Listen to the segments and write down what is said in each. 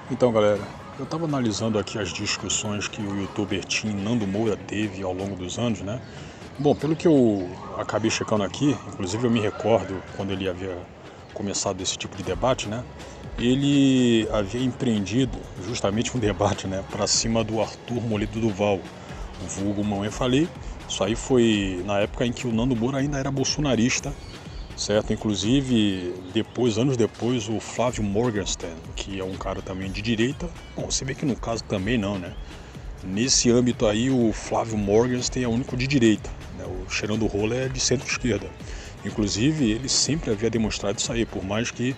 Então, galera, eu estava analisando aqui as discussões que o youtuber Tim Nando Moura teve ao longo dos anos, né? Bom, pelo que eu acabei checando aqui, inclusive eu me recordo quando ele havia começado esse tipo de debate, né? Ele havia empreendido justamente um debate, né, para cima do Arthur Moledo Duval, o vulgo Mamãe Falei. Isso aí foi na época em que o Nando Moura ainda era bolsonarista, certo? Inclusive, depois, anos depois, o Flávio Morgenstern, que é um cara também de direita, bom, se bem que no caso também não, né? Nesse âmbito aí, o Flávio Morgenstern é o único de direita, né? O cheirando rola é de centro-esquerda. Inclusive, ele sempre havia demonstrado isso aí, por mais que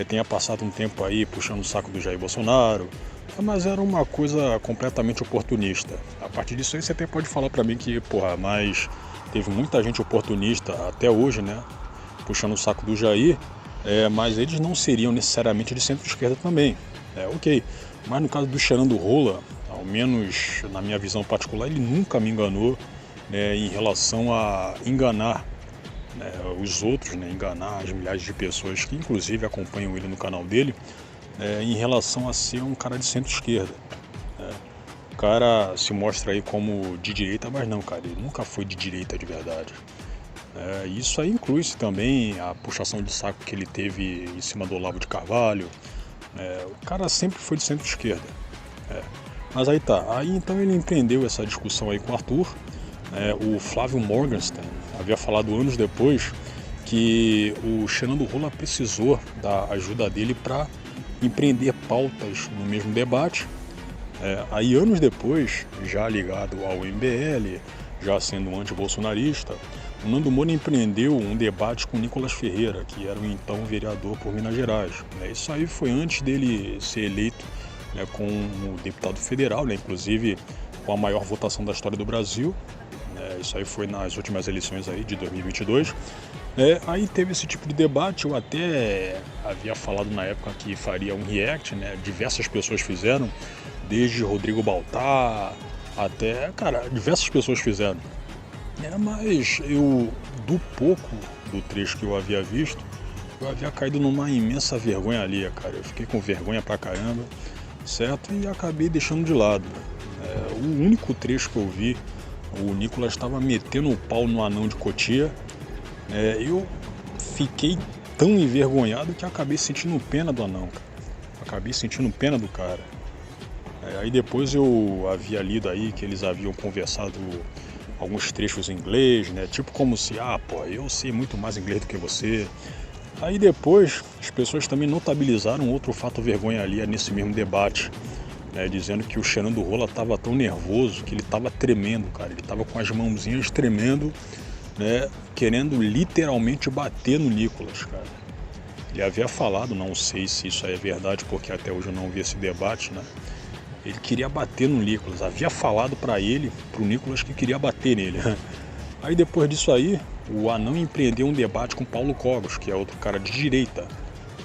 tenha passado um tempo aí puxando o saco do Jair Bolsonaro, mas era uma coisa completamente oportunista. A partir disso aí, você até pode falar pra mim que, porra, mas teve muita gente oportunista até hoje, né? Puxando o saco do Jair, mas eles não seriam necessariamente de centro-esquerda também. Ok, mas no caso do cheirando rola, ao menos na minha visão particular, ele nunca me enganou, né, em relação a enganar, né, os outros, né, enganar as milhares de pessoas que inclusive acompanham ele no canal dele, em relação a ser um cara de centro-esquerda. Né. O cara se mostra aí como de direita, mas não, cara, ele nunca foi de direita de verdade. Isso aí inclui-se também a puxação de saco que ele teve em cima do Olavo de Carvalho. O cara sempre foi de centro-esquerda. Mas aí tá, aí então ele empreendeu essa discussão aí com o Arthur. O Flávio Morgenstern havia falado anos depois que o Fernando Rola precisou da ajuda dele para empreender pautas no mesmo debate. Aí anos depois, já ligado ao MBL, já sendo um antibolsonarista, o Nando Moura empreendeu um debate com Nicolas Ferreira, que era o então vereador por Minas Gerais. Isso aí foi antes dele ser eleito, né, como deputado federal, né, inclusive com a maior votação da história do Brasil. Isso aí foi nas últimas eleições aí de 2022. Aí teve esse tipo de debate, eu até havia falado na época que faria um react, né, diversas pessoas fizeram, desde Rodrigo Baltar até, cara, diversas pessoas fizeram. Mas eu, do pouco do trecho que eu havia visto, eu havia caído numa imensa vergonha alheia, cara. Eu fiquei com vergonha pra caramba, certo? E acabei deixando de lado. O único trecho que eu vi, o Nicolas estava metendo o pau no anão de Cotia. Eu fiquei tão envergonhado que acabei sentindo pena do anão, cara. Acabei sentindo pena do cara. Aí depois eu havia lido aí que eles haviam conversado alguns trechos em inglês, né? Tipo como se, eu sei muito mais inglês do que você. Aí depois as pessoas também notabilizaram outro fato vergonha ali nesse mesmo debate, né? Dizendo que o cheirando rola estava tão nervoso que ele estava tremendo, cara. Ele estava com as mãozinhas tremendo, né? Querendo literalmente bater no Nicolas, cara. Ele havia falado, não sei se isso aí é verdade, porque até hoje eu não vi esse debate, né? Ele queria bater no Nicolas, havia falado para ele, pro Nicolas, que queria bater nele. Aí depois disso aí, o anão empreendeu um debate com Paulo Cogos, que é outro cara de direita,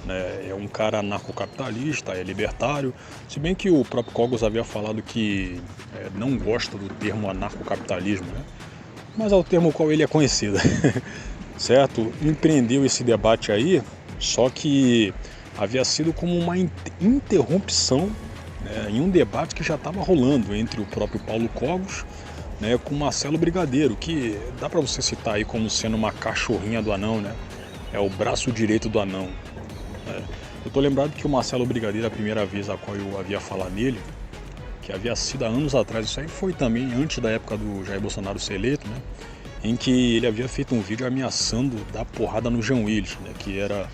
né? É um cara anarcocapitalista, é libertário, se bem que o próprio Cogos havia falado que não gosta do termo anarcocapitalismo, né? Mas é o termo qual ele é conhecido, certo? Empreendeu esse debate aí, só que havia sido como uma interrupção, em um debate que já estava rolando entre o próprio Paulo Cogos, né, com Marcelo Brigadeiro, que dá para você citar aí como sendo uma cachorrinha do anão, né? É o braço direito do anão. Eu tô lembrado que o Marcelo Brigadeiro, a primeira vez a qual eu havia falado nele, que havia sido há anos atrás, isso aí foi também antes da época do Jair Bolsonaro ser eleito, né? Em que ele havia feito um vídeo ameaçando dar porrada no Jean Willis, né, que era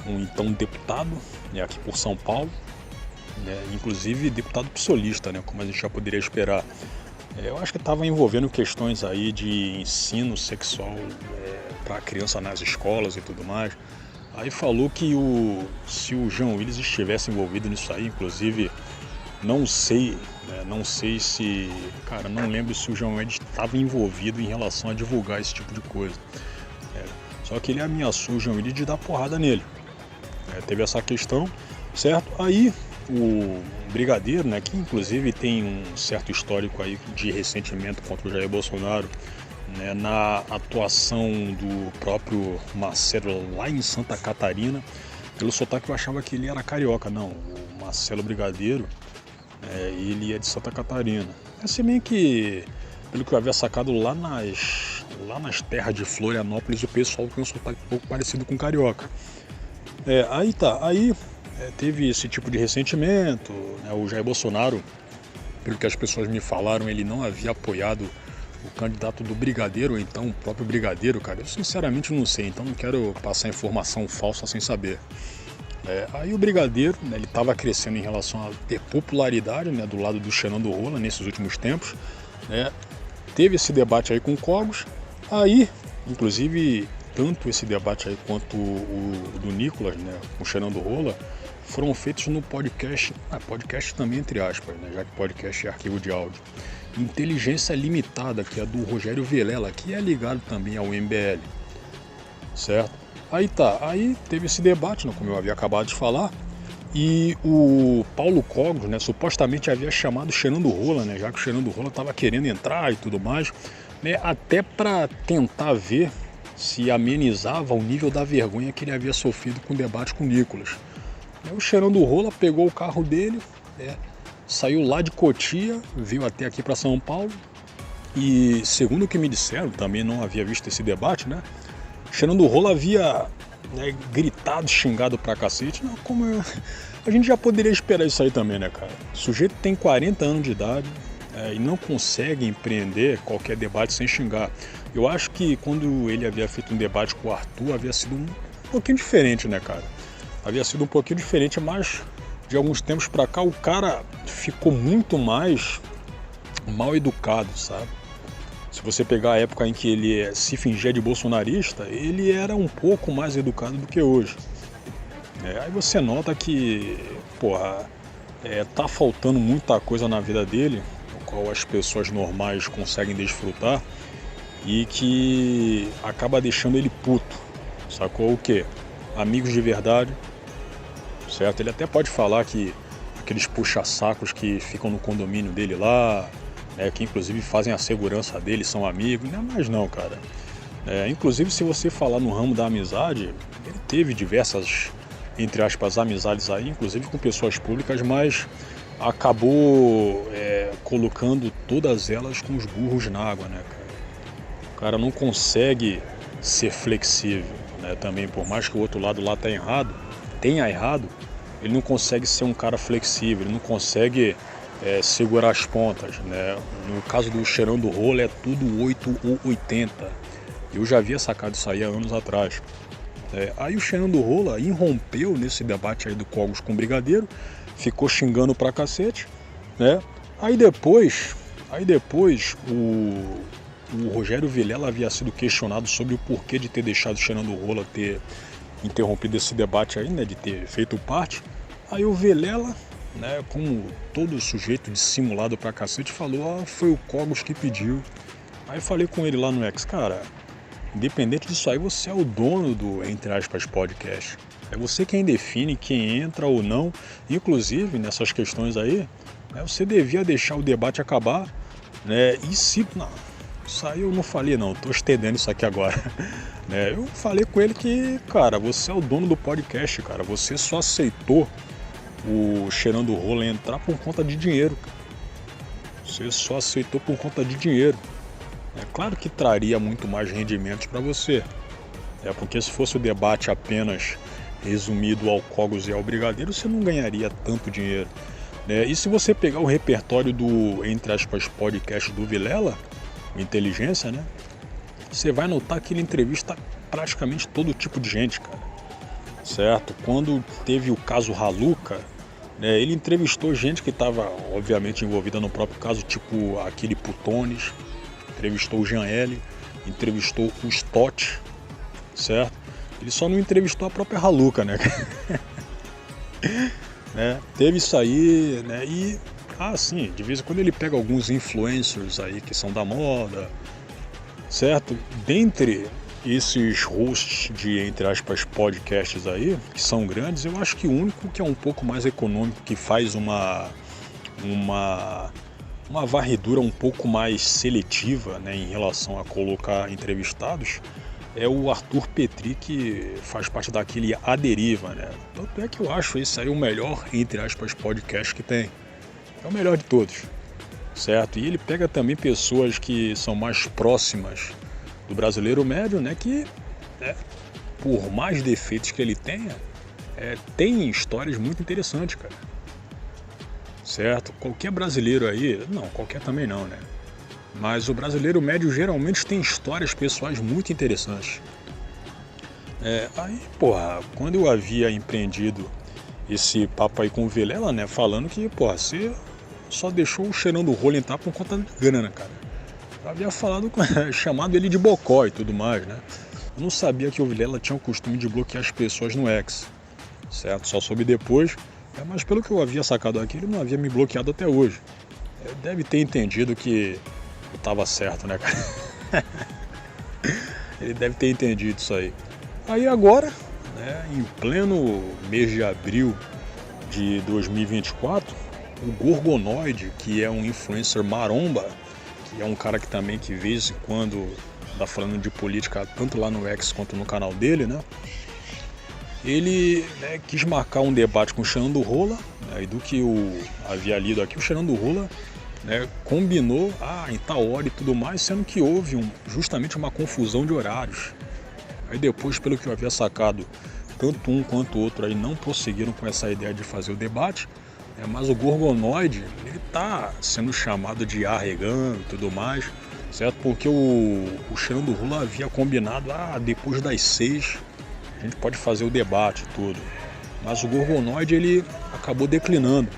um então deputado, né, aqui por São Paulo, inclusive deputado psolista, né, como a gente já poderia esperar. Eu acho que estava envolvendo questões aí de ensino sexual para criança nas escolas e tudo mais. Aí falou que se o Jean Willis estivesse envolvido nisso aí, inclusive, não sei, não sei se, cara, não lembro se o Jean Willis estava envolvido em relação a divulgar esse tipo de coisa. Só que ele ameaçou o Jean Willis de dar porrada nele. Teve essa questão, certo? Aí o Brigadeiro, né, que inclusive tem um certo histórico aí de ressentimento contra o Jair Bolsonaro, né, na atuação do próprio Marcelo lá em Santa Catarina. Pelo sotaque eu achava que ele era carioca, não. O Marcelo Brigadeiro, ele é de Santa Catarina. Se bem que, pelo que eu havia sacado lá nas terras de Florianópolis, o pessoal tem um sotaque um pouco parecido com carioca. Aí teve esse tipo de ressentimento, né? O Jair Bolsonaro, pelo que as pessoas me falaram, ele não havia apoiado o candidato do Brigadeiro, ou então o próprio Brigadeiro, cara. Eu sinceramente não sei, então não quero passar informação falsa sem saber. Aí o Brigadeiro, né, ele estava crescendo em relação a ter popularidade, né, do lado do Xenão do Rola nesses últimos tempos, né? Teve esse debate aí com o Cogos, aí, inclusive, tanto esse debate aí quanto o do Nicolas, né, com o Xenão do Rola, foram feitos no podcast, podcast também entre aspas, né, já que podcast é arquivo de áudio, Inteligência Limitada, que é do Rogério Vilela, que é ligado também ao MBL, certo? Aí teve esse debate, né, como eu havia acabado de falar, e o Paulo Cogos, né, supostamente havia chamado o Xenão do Rola, né, já que o Xenão do Rola estava querendo entrar e tudo mais, né, até para tentar ver se amenizava o nível da vergonha que ele havia sofrido com o debate com o Nicolas. O Xenão do Rola pegou o carro dele, saiu lá de Cotia, veio até aqui para São Paulo, e segundo o que me disseram, também não havia visto esse debate, né, Xenão do Rola havia, né, gritado, xingado pra cacete. Não, a gente já poderia esperar isso aí também, né, cara? O sujeito tem 40 anos de idade e não consegue empreender qualquer debate sem xingar. Eu acho que quando ele havia feito um debate com o Arthur, havia sido um pouquinho diferente, né, cara? Havia sido um pouquinho diferente, mas de alguns tempos pra cá o cara ficou muito mais mal educado, sabe? Se você pegar a época em que ele se fingia de bolsonarista, ele era um pouco mais educado do que hoje. Aí você nota que, tá faltando muita coisa na vida dele, o qual as pessoas normais conseguem desfrutar, e que acaba deixando ele puto. Sacou o quê? Amigos de verdade, certo? Ele até pode falar que aqueles puxa-sacos que ficam no condomínio dele lá, que inclusive fazem a segurança dele, são amigos, não é mais não, cara. Inclusive, se você falar no ramo da amizade, ele teve diversas, entre aspas, amizades aí, inclusive com pessoas públicas, mas acabou colocando todas elas com os burros na água, né, cara? O cara não consegue ser flexível, né, também, por mais que o outro lado lá tenha errado, ele não consegue ser um cara flexível, ele não consegue segurar as pontas, né? No caso do Xenão do Rola é tudo 8 ou 80. Eu já havia sacado isso aí há anos atrás. Aí o Xenão do Rola irrompeu nesse debate aí do Cogos com o Brigadeiro, ficou xingando pra cacete, né? Aí depois o Rogério Vilela havia sido questionado sobre o porquê de ter deixado o Xenão do Rola ter interrompido esse debate aí, né? De ter feito parte. Aí o Vilela, né, como todo sujeito dissimulado pra cacete, falou, foi o Cogos que pediu. Aí falei com ele lá no X, cara, independente disso aí, você é o dono do, entre aspas, podcast. É você quem define quem entra ou não. Inclusive, nessas questões aí, você devia deixar o debate acabar, né, e se... Não, isso aí eu não falei não, tô estendendo isso aqui agora. Eu falei com ele que, cara, você é o dono do podcast, cara, você só aceitou o Xenão do Rola entrar por conta de dinheiro. Você só aceitou por conta de dinheiro. É claro que traria muito mais rendimentos para você. Porque se fosse o debate apenas resumido ao Cogos e ao Brigadeiro, você não ganharia tanto dinheiro. E se você pegar o repertório do, entre aspas, podcast do Vilela, Inteligência, né? Você vai notar que ele entrevista praticamente todo tipo de gente, cara. Certo? Quando teve o caso Raluca, ele entrevistou gente que estava, obviamente, envolvida no próprio caso, tipo aquele Putones, entrevistou o Jean L, entrevistou o Stott, certo? Ele só não entrevistou a própria Raluca, né? Teve isso aí, né? E, sim, de vez em quando ele pega alguns influencers aí que são da moda, certo? Dentre esses hosts de, entre aspas, podcasts aí, que são grandes, eu acho que o único que é um pouco mais econômico, que faz uma varredura um pouco mais seletiva, né, em relação a colocar entrevistados, é o Arthur Petri, que faz parte daquele A Deriva, né? Tanto é que eu acho esse aí o melhor, entre aspas, podcast que tem. É o melhor de todos, certo? E ele pega também pessoas que são mais próximas do brasileiro médio, né? Que, por mais defeitos que ele tenha, tem histórias muito interessantes, cara. Certo? Qualquer brasileiro aí, não, qualquer também não, né? Mas o brasileiro médio geralmente tem histórias pessoais muito interessantes. Aí, porra, quando eu havia empreendido esse papo aí com o Vilela, né? Falando que, porra, você só deixou o cheirando o rolo entrar por conta de grana, né, cara? Eu havia falado, chamado ele de bocó e tudo mais, né? Eu não sabia que o Vilela tinha o costume de bloquear as pessoas no X, certo? Só soube depois, mas pelo que eu havia sacado aqui, ele não havia me bloqueado até hoje. Deve ter entendido que eu tava certo, né, cara? Ele deve ter entendido isso aí. Aí agora, né, em pleno mês de abril de 2024, o Gorgonoide, que é um influencer maromba, que é um cara que também que de vez em quando tá falando de política tanto lá no X quanto no canal dele, né? Ele, né, quis marcar um debate com o Xerando Rola, né, e do que eu havia lido aqui, o Xerando Rola, né, combinou em tal hora e tudo mais, sendo que houve justamente uma confusão de horários. Aí depois, pelo que eu havia sacado, tanto um quanto o outro aí não prosseguiram com essa ideia de fazer o debate, mas o Gorgonoide, ele tá sendo chamado de arregão e tudo mais, certo? Porque o Xerando Rola havia combinado, depois das 6 a gente pode fazer o debate e tudo. Mas o Gorgonoide, ele acabou declinando.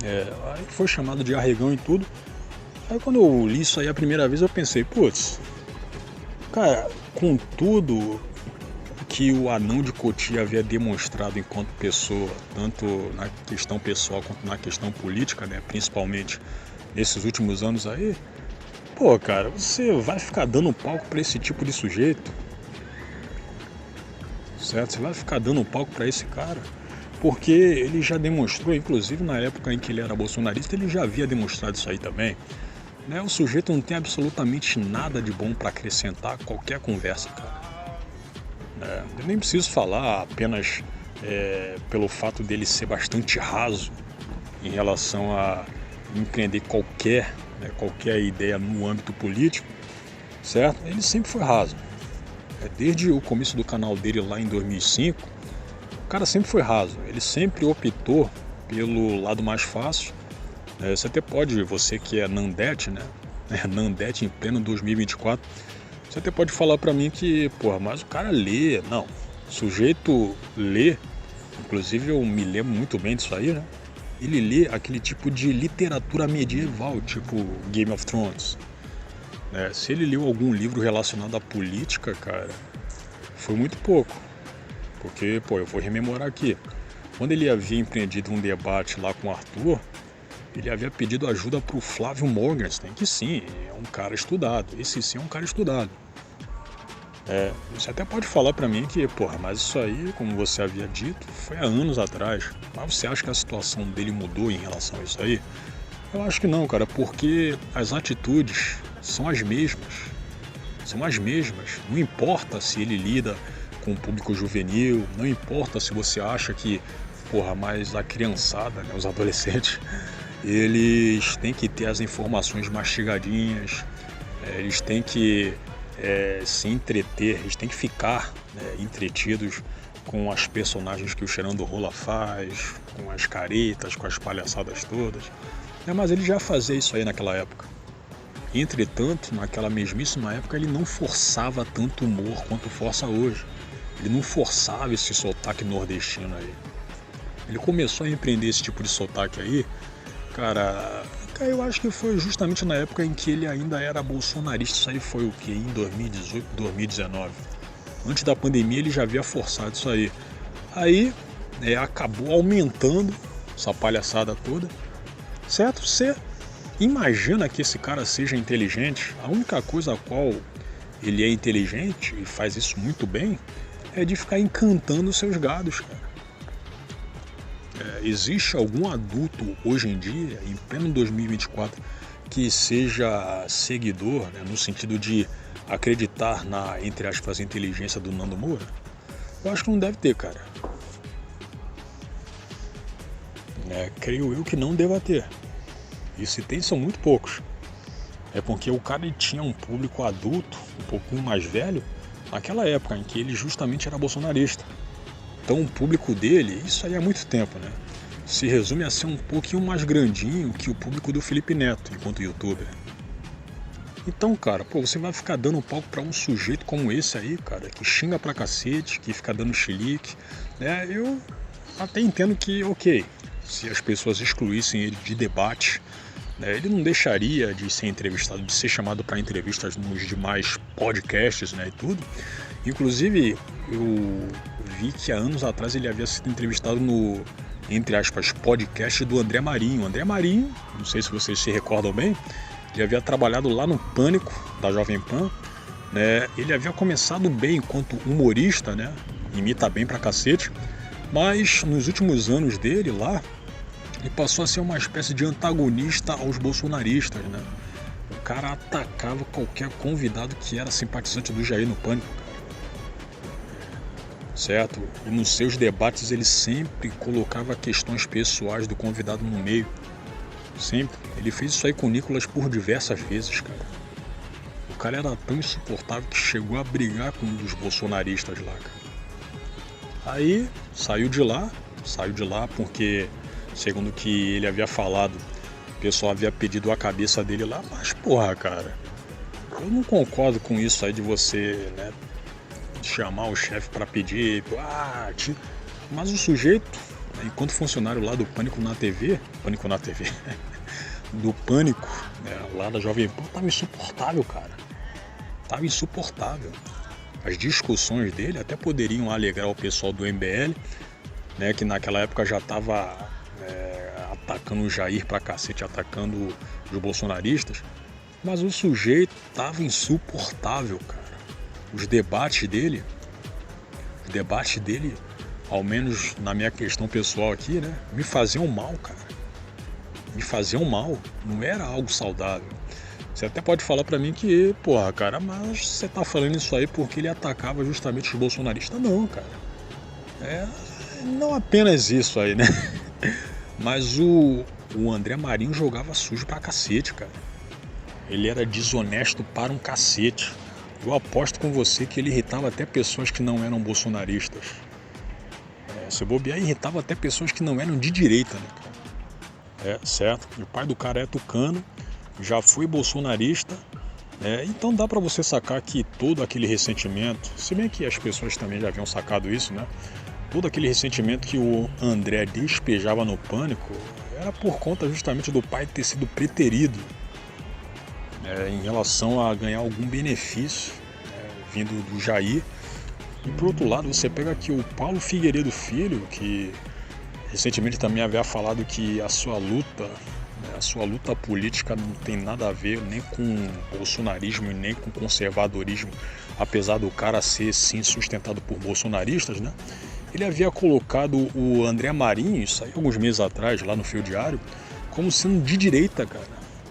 Aí foi chamado de arregão e tudo. Aí quando eu li isso aí a primeira vez, eu pensei, putz, cara, com tudo que o Anão de Cotia havia demonstrado enquanto pessoa, tanto na questão pessoal quanto na questão política, né, principalmente nesses últimos anos aí, pô, cara, você vai ficar dando palco pra esse tipo de sujeito? Certo? Você vai ficar dando palco pra esse cara? Porque ele já demonstrou, inclusive na época em que ele era bolsonarista, ele já havia demonstrado isso aí também. Né? O sujeito não tem absolutamente nada de bom para acrescentar a qualquer conversa, cara. Eu nem preciso falar apenas pelo fato dele ser bastante raso em relação a empreender qualquer ideia no âmbito político, certo? Ele sempre foi raso. Desde o começo do canal dele lá em 2005, o cara sempre foi raso. Ele sempre optou pelo lado mais fácil. Você até pode, você que é Nandete, né? Nandete em pleno 2024, você até pode falar pra mim que, porra, mas o cara lê. Não, o sujeito lê, inclusive eu me lembro muito bem disso aí, né? Ele lê aquele tipo de literatura medieval, tipo Game of Thrones. Se ele leu algum livro relacionado à política, cara, foi muito pouco. Porque, pô, eu vou rememorar aqui. Quando ele havia empreendido um debate lá com o Arthur, ele havia pedido ajuda pro Flávio Morgenstern, que sim, é um cara estudado. Esse sim é um cara estudado. Você até pode falar pra mim que, porra, mas isso aí, como você havia dito, foi há anos atrás. Mas você acha que a situação dele mudou em relação a isso aí? Eu acho que não, cara, porque as atitudes são as mesmas. São as mesmas. Não importa se ele lida com o público juvenil, não importa se você acha que, porra, mas a criançada, né, os adolescentes, eles têm que ter as informações mastigadinhas, eles têm que se entreter, eles têm que ficar entretidos com as personagens que o Xerando Rola faz, com as caretas, com as palhaçadas todas. Mas ele já fazia isso aí naquela época. Entretanto, naquela mesmíssima época, ele não forçava tanto humor quanto força hoje. Ele não forçava esse sotaque nordestino aí. Ele começou a empreender esse tipo de sotaque aí, cara, eu acho que foi justamente na época em que ele ainda era bolsonarista. Isso aí foi o quê? Em 2018, 2019. Antes da pandemia ele já havia forçado isso aí. Aí acabou aumentando essa palhaçada toda. Certo? Você imagina que esse cara seja inteligente? A única coisa a qual ele é inteligente e faz isso muito bem é de ficar encantando os seus gados, cara. Existe algum adulto hoje em dia, em pleno 2024, que seja seguidor, né, no sentido de acreditar na, entre aspas, inteligência do Nando Moura? Eu acho que não deve ter, cara. Creio eu que não deva ter. E se tem, são muito poucos. É porque o cara ele tinha um público adulto, um pouquinho mais velho, naquela época em que ele justamente era bolsonarista. Então o público dele, isso aí há muito tempo, né? Se resume a ser um pouquinho mais grandinho que o público do Felipe Neto, enquanto youtuber. Então, cara, você vai ficar dando palco pra um sujeito como esse aí, cara, que xinga pra cacete, que fica dando chilique, né? Eu até entendo que, ok, se as pessoas excluíssem ele de debate, né, ele não deixaria de ser entrevistado, de ser chamado para entrevistas nos demais podcasts, né, e tudo. Inclusive, eu vi que há anos atrás ele havia sido entrevistado no, entre aspas, podcast do André Marinho. O André Marinho, não sei se vocês se recordam bem, ele havia trabalhado lá no Pânico, da Jovem Pan, né? Ele havia começado bem enquanto humorista, né? Imita bem pra cacete, mas nos últimos anos dele lá, ele passou a ser uma espécie de antagonista aos bolsonaristas, né? O cara atacava qualquer convidado que era simpatizante do Jair no Pânico, cara. Certo? E nos seus debates ele sempre colocava questões pessoais do convidado no meio. Sempre. Ele fez isso aí com o Nicolas por diversas vezes, cara. O cara era tão insuportável que chegou a brigar com um dos bolsonaristas lá, cara. Aí saiu de lá porque, segundo o que ele havia falado, o pessoal havia pedido a cabeça dele lá, mas porra, cara, eu não concordo com isso aí de você, né, chamar o chefe pra pedir, mas o sujeito, enquanto funcionário lá do Pânico na TV, do Pânico, né, lá da Jovem Pan, tava insuportável, cara. Tava insuportável. As discussões dele até poderiam alegrar o pessoal do MBL, né, que naquela época já tava atacando o Jair pra cacete, atacando os bolsonaristas, mas o sujeito tava insuportável, cara. Os debates dele, ao menos na minha questão pessoal aqui, né, me faziam mal, cara. Me faziam mal, não era algo saudável. Você até pode falar pra mim que, porra, cara, mas você tá falando isso aí porque ele atacava justamente os bolsonaristas. Não, cara. Não apenas isso aí, né? Mas o André Marinho jogava sujo pra cacete, cara. Ele era desonesto para um cacete. Eu aposto com você que ele irritava até pessoas que não eram bolsonaristas. Se bobear, irritava até pessoas que não eram de direita, né, cara? Certo? O pai do cara é tucano, já foi bolsonarista, então dá pra você sacar que todo aquele ressentimento, se bem que as pessoas também já haviam sacado isso, né? Todo aquele ressentimento que o André despejava no Pânico era por conta justamente do pai ter sido preterido, em relação a ganhar algum benefício, vindo do Jair. E por outro lado, você pega aqui o Paulo Figueiredo Filho, que recentemente também havia falado que a sua luta política não tem nada a ver nem com bolsonarismo e nem com conservadorismo, apesar do cara ser sim sustentado por bolsonaristas, né? Ele havia colocado o André Marinho, isso aí alguns meses atrás, lá no Fio Diário, como sendo de direita, cara.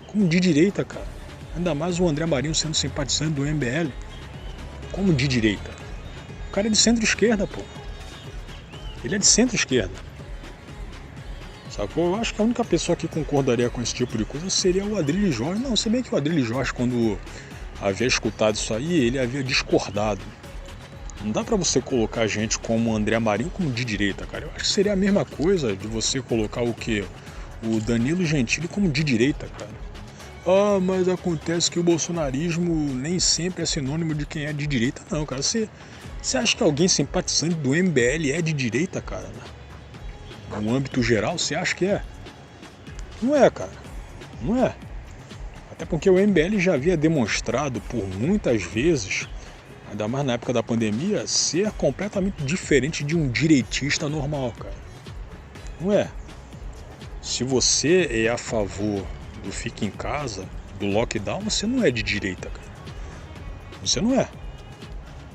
Como de direita, cara. Ainda mais o André Marinho sendo simpatizante do MBL. Como de direita? O cara é de centro-esquerda, pô. Ele é de centro-esquerda. Sacou? Eu acho que a única pessoa que concordaria com esse tipo de coisa seria o Adrilho Jorge. Não, se bem que o Adrilho Jorge, quando havia escutado isso aí, ele havia discordado. Não dá pra você colocar gente como o André Marinho como de direita, cara. Eu acho que seria a mesma coisa de você colocar o quê? O Danilo Gentili como de direita, cara. Mas acontece que o bolsonarismo nem sempre é sinônimo de quem é de direita. Não, cara. Você acha que alguém simpatizante do MBL é de direita, cara? No âmbito geral, você acha que é? Não é, cara. Não é. Até porque o MBL já havia demonstrado por muitas vezes, ainda mais na época da pandemia, ser completamente diferente de um direitista normal, cara. Não é? Se você é a favor do fica em casa, do lockdown, você não é de direita, cara. Você não é.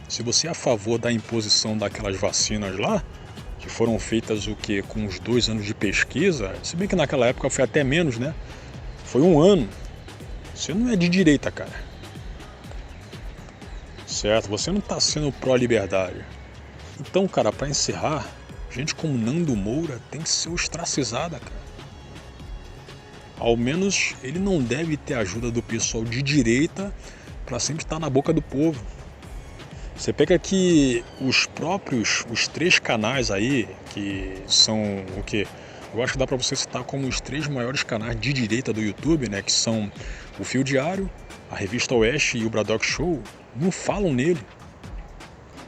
Se você é a favor da imposição daquelas vacinas lá, que foram feitas o quê? Com uns 2 anos de pesquisa, se bem que naquela época foi até menos, né? Foi 1 ano. Você não é de direita, cara. Certo? Você não tá sendo pró-liberdade. Então, cara, pra encerrar, gente como Nando Moura tem que ser ostracizada, cara. Ao menos ele não deve ter ajuda do pessoal de direita pra sempre estar na boca do povo. Você pega que os 3 canais aí, que são o quê? Eu acho que dá pra você citar como os 3 maiores canais de direita do YouTube, né? Que são o Fio Diário, a Revista Oeste e o Braddock Show, não falam nele.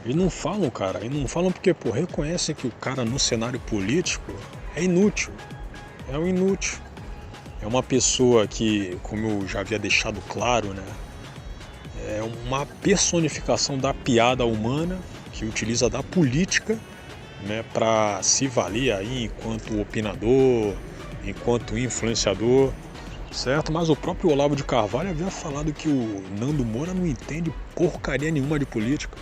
Eles não falam, cara. Eles não falam porque, pô, reconhecem que o cara no cenário político é inútil. É um inútil. É uma pessoa que, como eu já havia deixado claro, né? É uma personificação da piada humana que utiliza da política, né, para se valer aí enquanto opinador, enquanto influenciador, certo? Mas o próprio Olavo de Carvalho havia falado que o Nando Moura não entende porcaria nenhuma de política,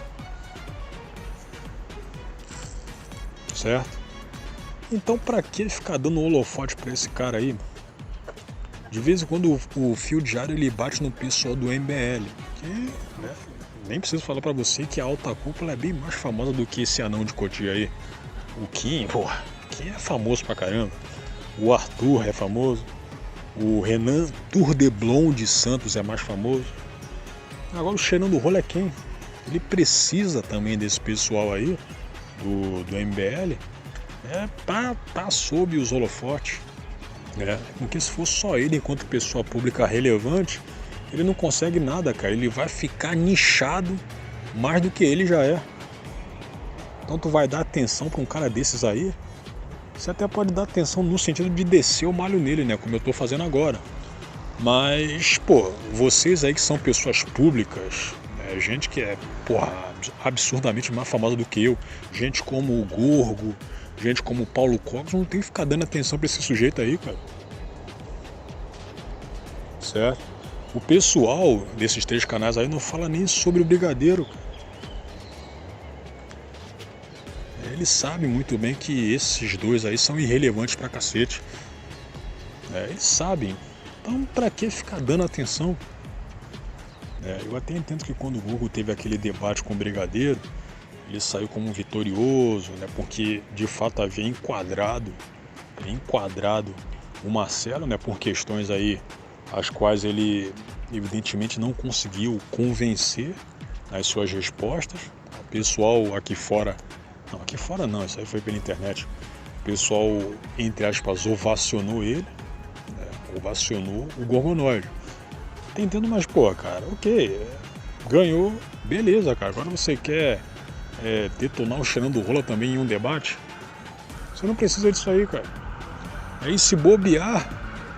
certo? Então pra que ficar dando holofote pra esse cara aí? De vez em quando o Fio Diário ele bate no pessoal do MBL, que, né, nem preciso falar pra você que a alta cúpula é bem mais famosa do que esse anão de Cotia aí. O Kim, porra, Kim é famoso pra caramba. O Arthur é famoso. O Renan Turdeblon de Santos é mais famoso. Agora o cheirando do rolo é quem? Ele precisa também desse pessoal aí, do MBL, pra estar sob os holofotes. Porque se for só ele enquanto pessoa pública relevante, ele não consegue nada, cara. Ele vai ficar nichado mais do que ele já é. Então tu vai dar atenção pra um cara desses aí? Você até pode dar atenção no sentido de descer o malho nele, né? Como eu tô fazendo agora. Mas, pô, vocês aí que são pessoas públicas, né? Gente que é, porra, absurdamente mais famosa do que eu, gente como o Gorgo, gente como o Paulo Cogos, não tem que ficar dando atenção pra esse sujeito aí, cara. Certo? O pessoal desses 3 canais aí não fala nem sobre o Brigadeiro, cara. Eles sabem muito bem que esses 2 aí são irrelevantes pra cacete. Eles sabem. Então pra que ficar dando atenção? Eu até entendo que quando o Google teve aquele debate com o Brigadeiro, ele saiu como vitorioso, né? Porque de fato havia enquadrado o Marcelo, né? Por questões aí as quais ele evidentemente não conseguiu convencer nas suas respostas. O pessoal aqui fora não, isso aí foi pela internet. O pessoal, entre aspas, ovacionou ele, né? Ovacionou o Gorgonoide. Tá entendendo? Mas, pô, cara, ok, ganhou, beleza, cara. Agora você quer detonar o cheirando rola também em um debate? Você não precisa disso aí, cara. Aí se bobear,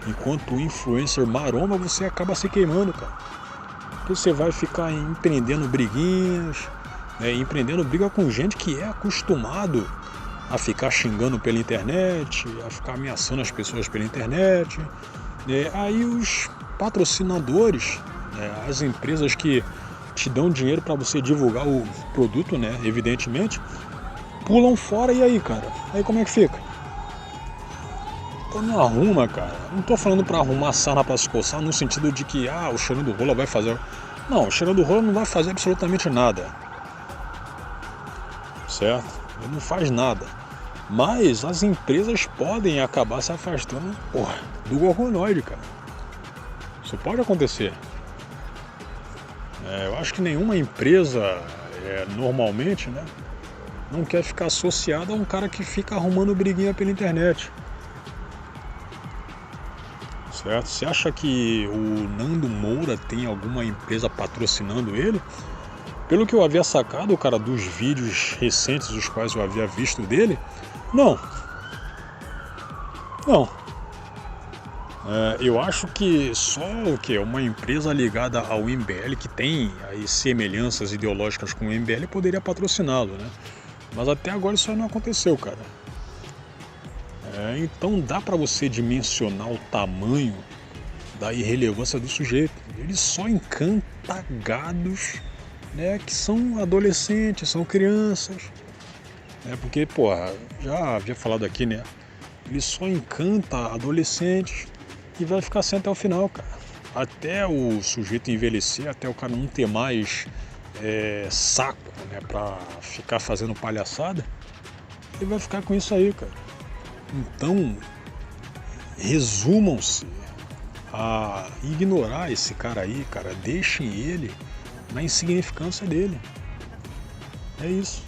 enquanto influencer maromba, você acaba se queimando, cara. Porque você vai ficar empreendendo briguinhas, empreendendo briga com gente que é acostumado a ficar xingando pela internet, a ficar ameaçando as pessoas pela internet. Aí os patrocinadores, as empresas que te dão dinheiro para você divulgar o produto, né, evidentemente, pulam fora. E aí, cara? Aí como é que fica? Então não arruma, cara. Não tô falando para arrumar sarna para se coçar no sentido de que o cheirando rola vai fazer. Não, o cheirando rola não vai fazer absolutamente nada. Certo? Ele não faz nada. Mas as empresas podem acabar se afastando, porra, do Gorgonoide, cara. Isso pode acontecer. Eu acho que nenhuma empresa, normalmente, né, não quer ficar associada a um cara que fica arrumando briguinha pela internet. Certo? Você acha que o Nando Moura tem alguma empresa patrocinando ele? Pelo que eu havia sacado, cara, dos vídeos recentes os quais eu havia visto dele, não. Eu acho que só uma empresa ligada ao MBL, que tem aí semelhanças ideológicas com o MBL, poderia patrociná-lo, né? Mas até agora isso aí não aconteceu, cara. Então dá pra você dimensionar o tamanho da irrelevância do sujeito. Ele só encanta gados, né, que são adolescentes, são crianças. Porque, porra, já havia falado aqui, né? Ele só encanta adolescentes e vai ficar assim até o final, cara. até o sujeito envelhecer, até o cara não ter mais saco, né, pra ficar fazendo palhaçada, ele vai ficar com isso aí, cara. Então, resumam-se a ignorar esse cara aí, cara. Deixem ele na insignificância dele. É isso.